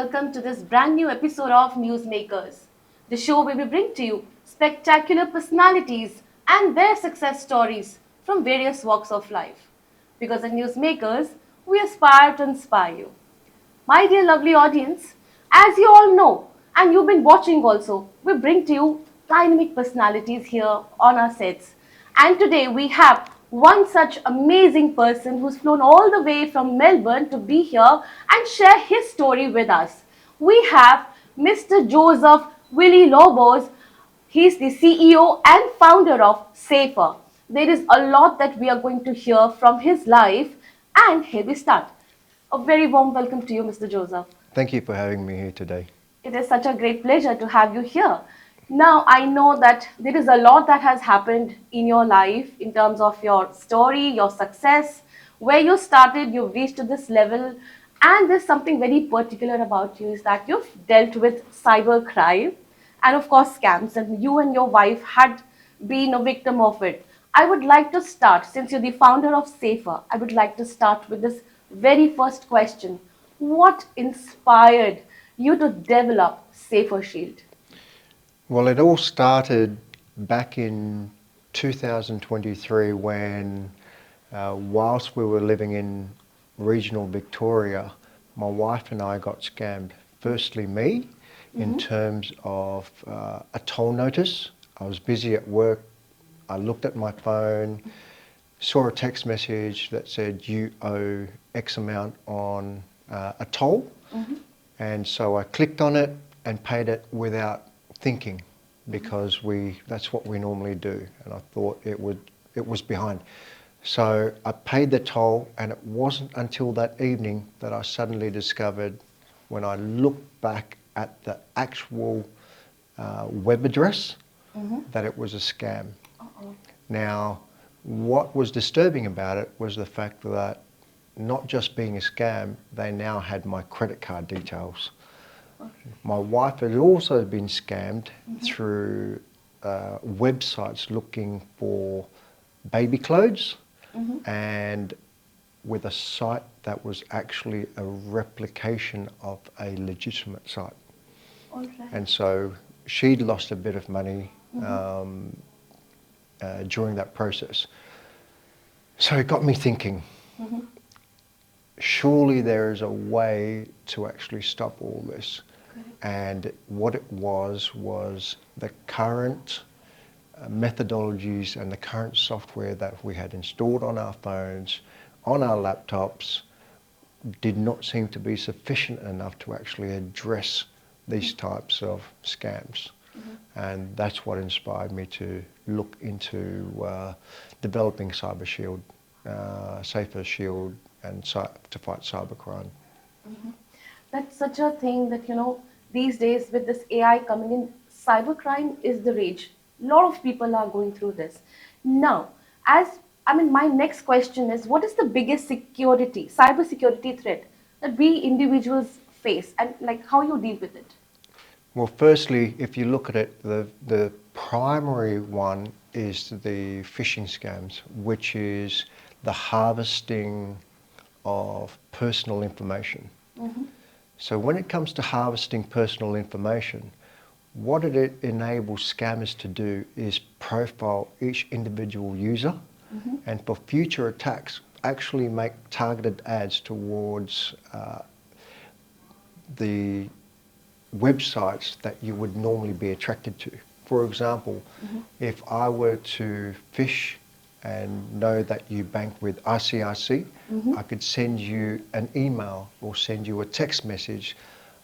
welcome to this brand new episode of Newsmakers, the show where we bring to you spectacular personalities and their success stories from various walks of life. Because at Newsmakers, we aspire to inspire you. My dear lovely audience, as you all know, and you've been watching also, we bring to you dynamic personalities here on our sets. And today we have one such amazing person who's flown all the way from Melbourne to be here and share his story with us. We have Mr. Joseph Villalobos. He's the CEO and founder of Sapher. There is a lot that we are going to hear from his life, and here we start. A very warm welcome to you, Mr. Joseph. Thank you for having me here today. It is such a great pleasure to have you here. Now, I know that there is a lot that has happened in your life in terms of your story, your success, where you started, you've reached to this level, and there's something very particular about you is that you've dealt with cyber crime and, of course, scams, and you and your wife had been a victim of it. I would like to start, since you're the founder of Sapher, I would like to start with this very first question. What inspired you to develop Sapher Shield? Well, it all started back in 2023 when, whilst we were living in regional Victoria, my wife and I got scammed. Firstly, me, in terms of a toll notice. I was busy at work. I looked at my phone, saw a text message that said you owe X amount on a toll. And so I clicked on it and paid it without thinking, because that's what we normally do, and I thought it was behind. So I paid the toll, and it wasn't until that evening that I suddenly discovered, when I looked back at the actual web address, that it was a scam. Now, what was disturbing about it was the fact that, not just being a scam, they now had my credit card details. My wife had also been scammed through websites looking for baby clothes, and with a site that was actually a replication of a legitimate site. And so she'd lost a bit of money during that process. So it got me thinking, surely there is a way to actually stop all this. And what it was the current methodologies and the current software that we had installed on our phones, on our laptops, did not seem to be sufficient enough to actually address these types of scams. And that's what inspired me to look into developing Cyber Shield, Sapher Shield, and to fight cybercrime. That's such a thing that, these days with this AI coming in, cybercrime is the rage. A lot of people are going through this. Now, my next question is, what is the biggest cybersecurity threat that we individuals face, and how you deal with it? Well, firstly, if you look at it, the primary one is the phishing scams, which is the harvesting of personal information. So when it comes to harvesting personal information, what it enables scammers to do is profile each individual user, and for future attacks, actually make targeted ads towards the websites that you would normally be attracted to. For example, if I were to phish and know that you bank with ICIC, I could send you an email or send you a text message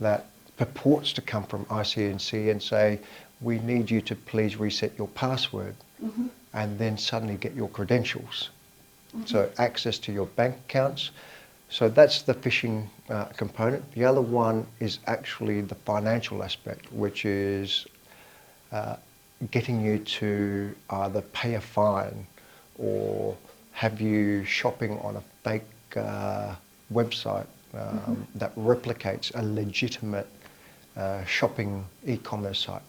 that purports to come from ICIC and say, we need you to please reset your password, and then suddenly get your credentials. So access to your bank accounts. So that's the phishing component. The other one is actually the financial aspect, which is getting you to either pay a fine or have you shopping on a fake website that replicates a legitimate shopping e-commerce site.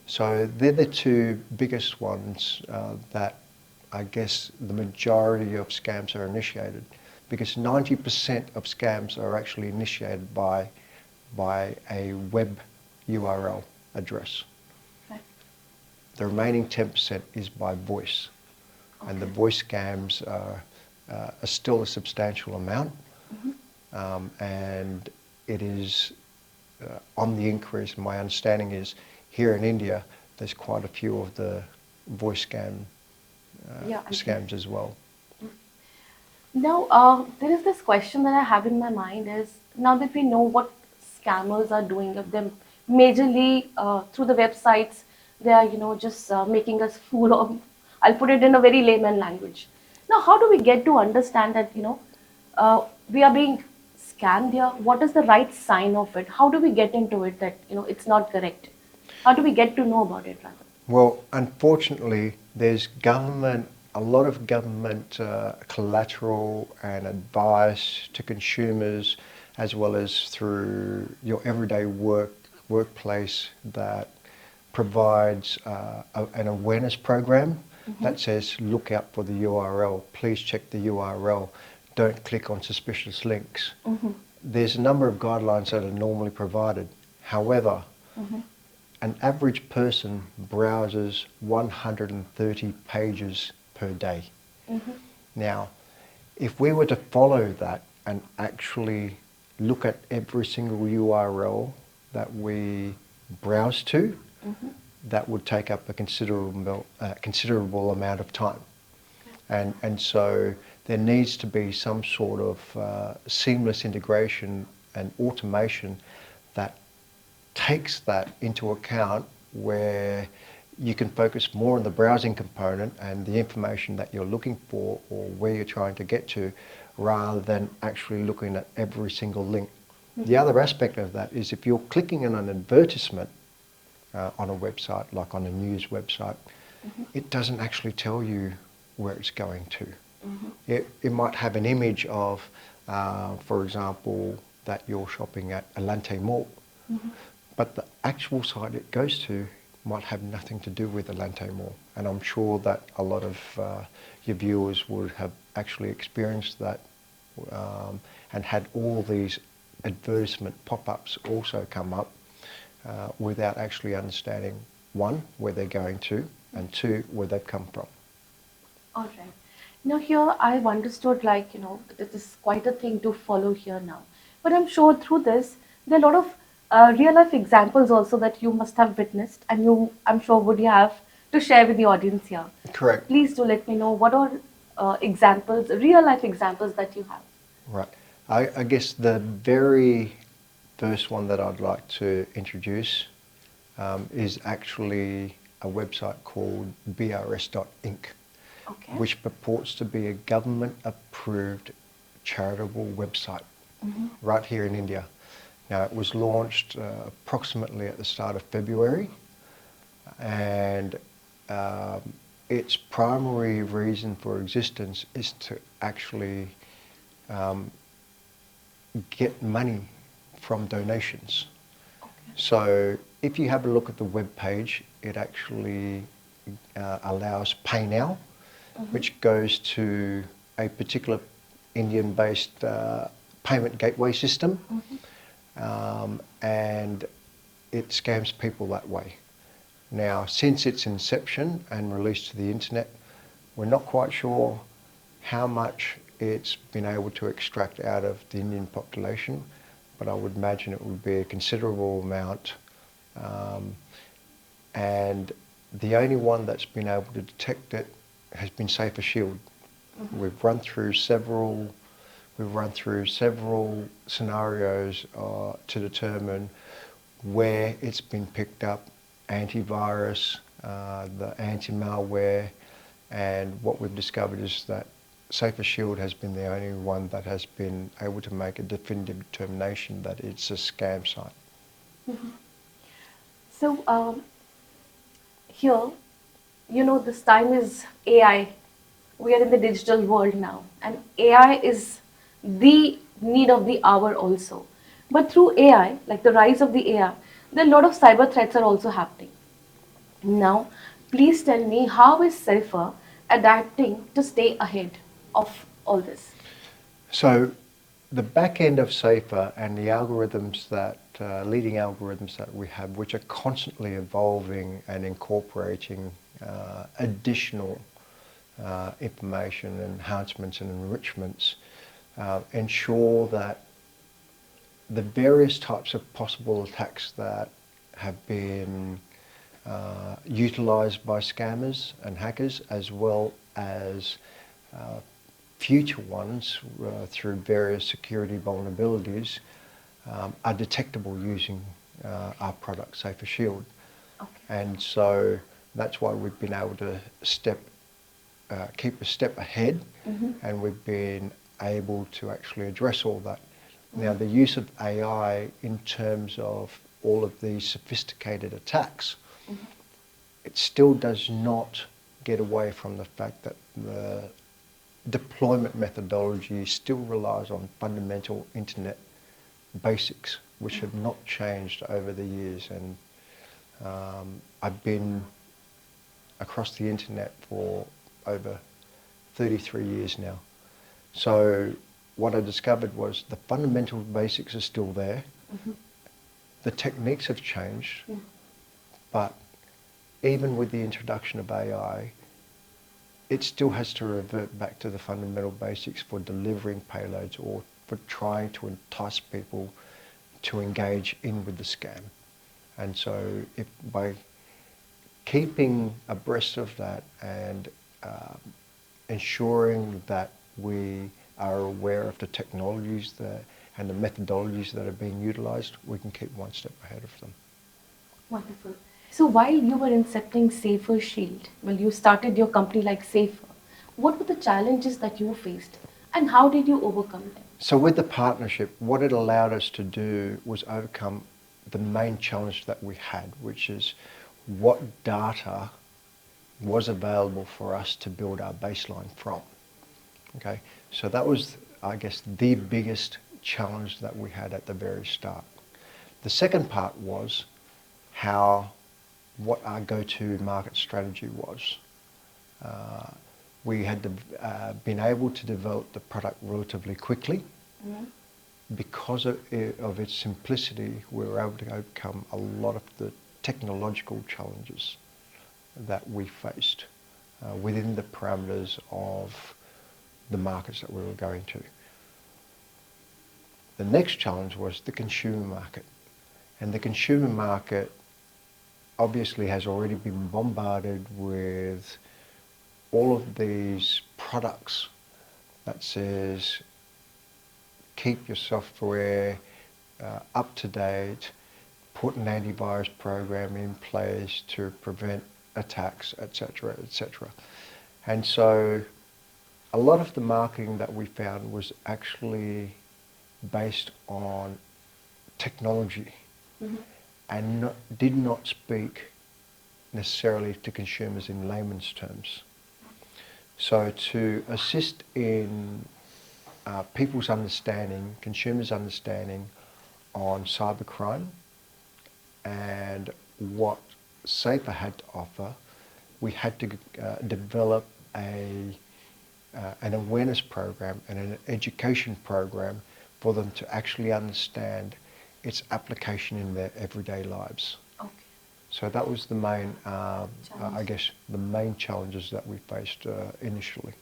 So they're the two biggest ones that I guess the majority of scams are initiated, because 90% of scams are actually initiated by by a web URL address. Right. The remaining 10% is by voice. And the voice scams are still a substantial amount. And it is on the increase. My understanding is here in India, there's quite a few of the voice scams as well. Now, there is this question that I have in my mind is, now that we know what scammers are doing of them, majorly through the websites, they are, just making us fool of, I'll put it in a very layman language. Now, how do we get to understand that, we are being scammed here? What is the right sign of it? How do we get into it that, it's not correct? How do we get to know about it rather? Well, unfortunately, there's a lot of government collateral and advice to consumers, as well as through your everyday workplace, that provides an awareness program that says, look out for the URL, please check the URL, don't click on suspicious links. There's a number of guidelines that are normally provided. However, an average person browses 130 pages per day. Now, if we were to follow that and actually look at every single URL that we browse to, that would take up a considerable amount of time. And so there needs to be some sort of seamless integration and automation that takes that into account, where you can focus more on the browsing component and the information that you're looking for or where you're trying to get to, rather than actually looking at every single link. The other aspect of that is, if you're clicking on an advertisement on a website, like on a news website, it doesn't actually tell you where it's going to. It might have an image of, for example, that you're shopping at Allheart Mall, but the actual site it goes to might have nothing to do with Allheart Mall. And I'm sure that a lot of your viewers would have actually experienced that and had all these advertisement pop-ups also come up without actually understanding, one, where they're going to, and two, where they've come from. All right. Now here I've understood, like, this is quite a thing to follow here now. But I'm sure through this, there are a lot of real life examples also that you must have witnessed, and I'm sure, would you have to share with the audience here. Correct. Please do let me know what are examples, real life examples that you have. Right. I guess the very first one that I'd like to introduce is actually a website called brs.inc, Okay. which purports to be a government-approved charitable website right here in India. Now, it was launched approximately at the start of February, and its primary reason for existence is to actually get money from donations. Okay. So if you have a look at the web page, it actually allows Pay Now, which goes to a particular Indian-based payment gateway system, and it scams people that way. Now, since its inception and release to the internet, we're not quite sure how much it's been able to extract out of the Indian population, but I would imagine it would be a considerable amount. And the only one that's been able to detect it has been Sapher Shield. We've run through several scenarios to determine where it's been picked up, antivirus, the anti-malware, and what we've discovered is that Sapher Shield has been the only one that has been able to make a definitive determination that it's a scam site. So here, this time is AI. We are in the digital world now, and AI is the need of the hour also. But through AI, like the rise of the AI, there are a lot of cyber threats are also happening. Now, please tell me, how is adapting to stay ahead of all this? So the back end of Sapher and the algorithms that, leading algorithms that we have, which are constantly evolving and incorporating additional information, enhancements and enrichments, ensure that the various types of possible attacks that have been utilised by scammers and hackers, as well as future ones through various security vulnerabilities, are detectable using our product, Sapher Shield. Okay. And so that's why we've been able to keep a step ahead, and we've been able to actually address all that. Now, the use of AI in terms of all of these sophisticated attacks, it still does not get away from the fact that the deployment methodology still relies on fundamental internet basics, which have not changed over the years. And I've been across the internet for over 33 years now. So what I discovered was the fundamental basics are still there. The techniques have changed, but even with the introduction of AI, it still has to revert back to the fundamental basics for delivering payloads or for trying to entice people to engage in with the scam. And so if by keeping abreast of that and ensuring that we are aware of the technologies and the methodologies that are being utilised, we can keep one step ahead of them. Wonderful. So while you were incepting Sapher Shield, well, you started your company like Sapher, what were the challenges that you faced and how did you overcome them? So with the partnership, what it allowed us to do was overcome the main challenge that we had, which is what data was available for us to build our baseline from. Okay, so that was, I guess, the biggest challenge that we had at the very start. The second part was what our go-to market strategy was. We had been able to develop the product relatively quickly. Because of its simplicity, we were able to overcome a lot of the technological challenges that we faced within the parameters of the markets that we were going to. The next challenge was the consumer market. And the consumer market obviously has already been bombarded with all of these products that says, keep your software up to date, put an antivirus program in place to prevent attacks, etc., etc. And so a lot of the marketing that we found was actually based on technology and did not speak necessarily to consumers in layman's terms. So to assist in people's understanding, consumers' understanding on cybercrime and what Sapher had to offer, we had to develop an awareness program and an education program for them to actually understand its application in their everyday lives. Okay. So that was the main, I guess, the main challenges that we faced initially.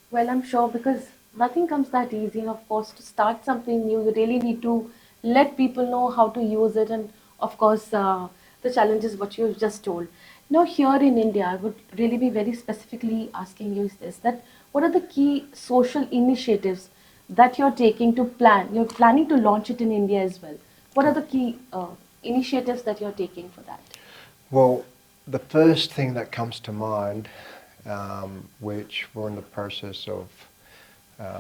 Well, I'm sure because nothing comes that easy, and of course, to start something new, you really need to let people know how to use it, and of course, the challenges what you've just told. Now, here in India, I would really be very specifically asking you is this: that what are the key social initiatives that you're taking to plan? You're planning to launch it in India as well. What are the key initiatives that you're taking for that? Well, the first thing that comes to mind, which we're in the process of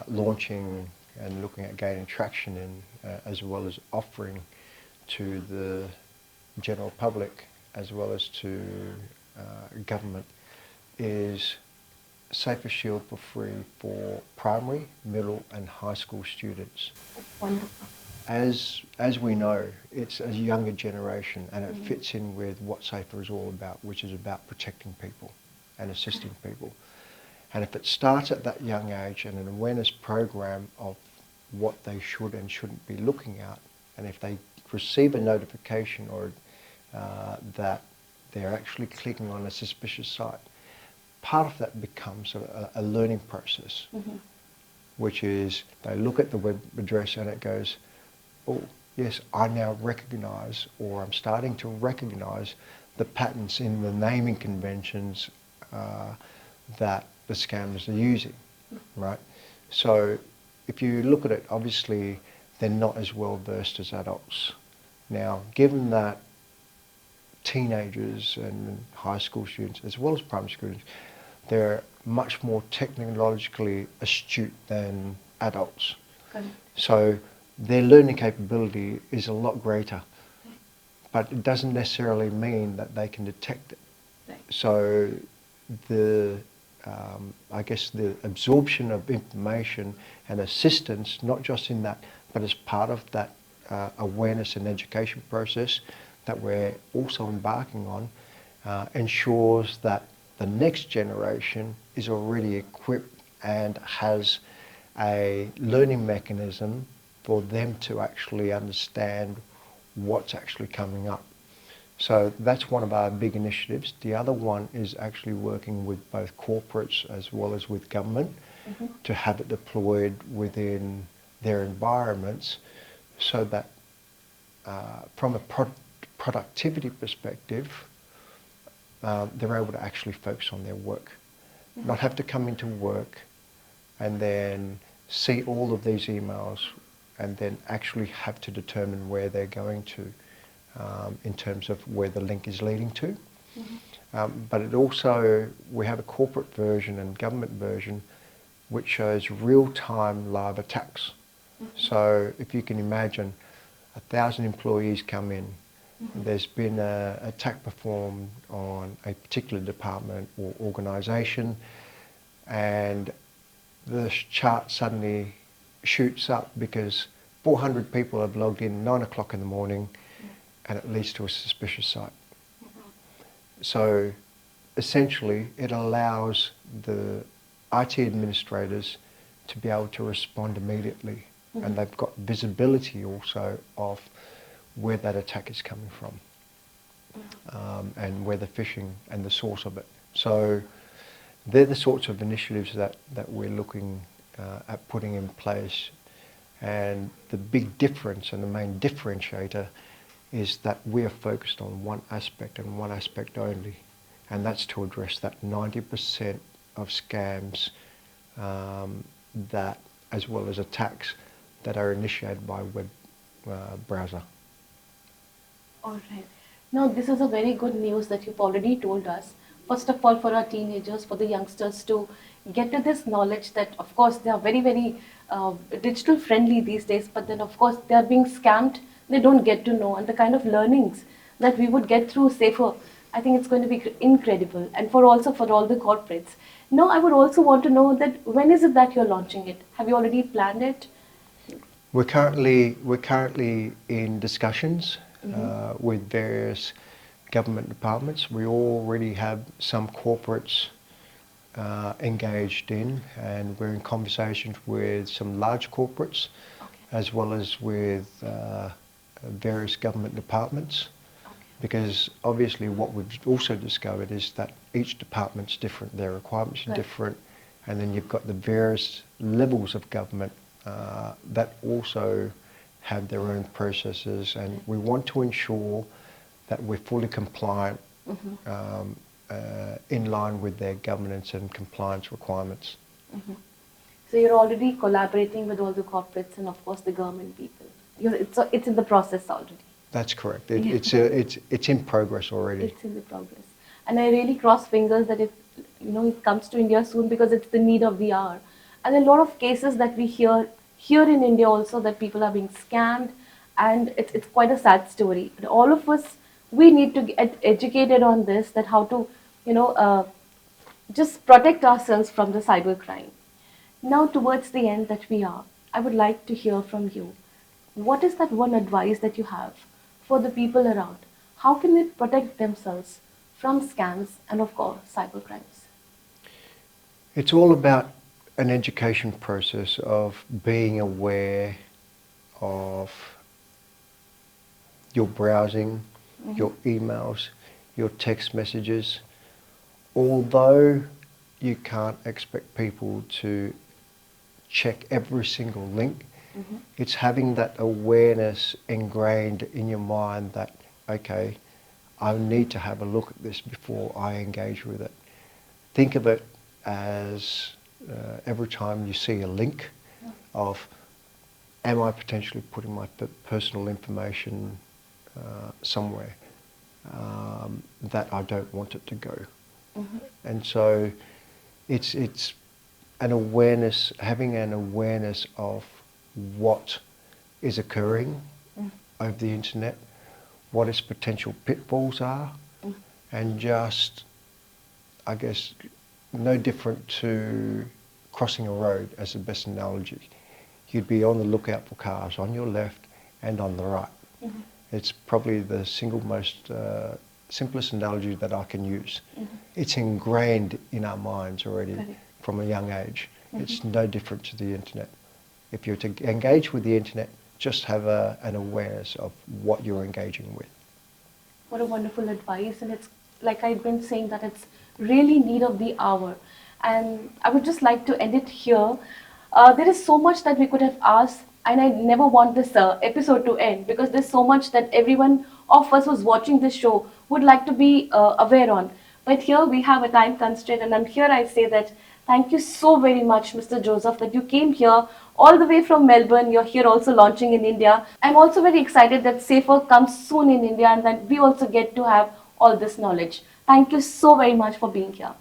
launching and looking at gaining traction in, as well as offering to the general public, as well as to government, is Sapher Shield for free for primary, middle and high school students. Wonderful. As we know, it's a younger generation and it fits in with what Sapher is all about, which is about protecting people and assisting people. And if it starts at that young age and an awareness program of what they should and shouldn't be looking at. And if they receive a notification or that they're actually clicking on a suspicious site, part of that becomes a learning process, which is they look at the web address and it goes, oh, yes, I now recognize, or I'm starting to recognize the patterns in the naming conventions that the scammers are using, right? So if you look at it, obviously they're not as well versed as adults. Now, given that teenagers and high school students, as well as primary students, they're much more technologically astute than adults. Correct. So their learning capability is a lot greater, but it doesn't necessarily mean that they can detect it. Right. So the I guess the absorption of information and assistance, not just in that, but as part of that awareness and education process that we're also embarking on, ensures that the next generation is already equipped and has a learning mechanism for them to actually understand what's actually coming up. So that's one of our big initiatives. The other one is actually working with both corporates as well as with government to have it deployed within their environments, so that from a productivity perspective, they're able to actually focus on their work, not have to come into work and then see all of these emails and then actually have to determine where they're going to in terms of where the link is leading to. But it also, we have a corporate version and government version which shows real-time live attacks. So if you can imagine 1,000 employees come in, there's been an attack performed on a particular department or organisation, and the chart suddenly shoots up because 400 people have logged in 9 o'clock in the morning, and it leads to a suspicious site. So essentially it allows the IT administrators to be able to respond immediately, and they've got visibility also of where that attack is coming from, and where the phishing and the source of it. So they're the sorts of initiatives that we're looking at putting in place. And the big difference and the main differentiator is that we are focused on one aspect and one aspect only, and that's to address that 90% of scams that, as well as attacks that are initiated by web browser. All right. Now, this is a very good news that you've already told us. First of all, for our teenagers, for the youngsters to get to this knowledge that, of course, they are very, very digital friendly these days, but then, of course, they are being scammed. They don't get to know, and the kind of learnings that we would get through Sapher, I think it's going to be incredible. And for all the corporates. Now, I would also want to know that when is it that you're launching it? Have you already planned it? We're currently in discussions with various government departments. We already have some corporates engaged in, and we're in conversations with some large corporates, as well as with various government departments, because obviously what we've also discovered is that each department's different, their requirements are different, and then you've got the various levels of government that also have their own processes, and we want to ensure that we're fully compliant in line with their governance and compliance requirements. So you're already collaborating with all the corporates and, of course, the government people. It's in the process already. That's correct. It's in progress already. It's in the progress, and I really cross fingers that it comes to India soon, because it's the need of the hour. And a lot of cases that we hear here in India also, that people are being scammed, and it's quite a sad story. But all of us, we need to get educated on this, that how to just protect ourselves from the cybercrime. Now, towards the end that we are, I would like to hear from you. What is that one advice that you have for the people around? How can they protect themselves from scams and, of course, cybercrimes? It's all about an education process of being aware of your browsing, your emails, your text messages. Although you can't expect people to check every single link, it's having that awareness ingrained in your mind that, okay, I need to have a look at this before I engage with it. Think of it as every time you see a link of, am I potentially putting my personal information somewhere that I don't want it to go? And so it's an awareness, having an awareness of what is occurring over the internet, what its potential pitfalls are, and just, I guess, no different to crossing a road as the best analogy. You'd be on the lookout for cars on your left and on the right. It's probably the single most simplest analogy that I can use. It's ingrained in our minds already from a young age. It's no different to the internet. If you're to engage with the internet, just have an awareness of what you're engaging with. What a wonderful advice, and it's like I've been saying that it's really need of the hour. And I would just like to end it here. There is so much that we could have asked, and I never want this episode to end because there's so much that everyone of us who's watching this show would like to be aware on. But here we have a time constraint, and I'm here I say that thank you so very much, Mr. Joseph, that you came here all the way from Melbourne. You're here also launching in India. I'm also very excited that Sapher comes soon in India and that we also get to have all this knowledge. Thank you so very much for being here.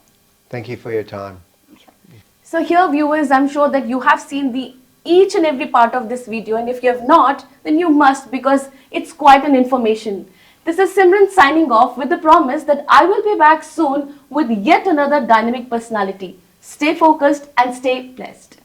Thank you for your time. So here, viewers, I'm sure that you have seen the each and every part of this video, and if you have not, then you must, because it's quite an information. This is Simran signing off with the promise that I will be back soon with yet another dynamic personality. Stay focused and stay blessed.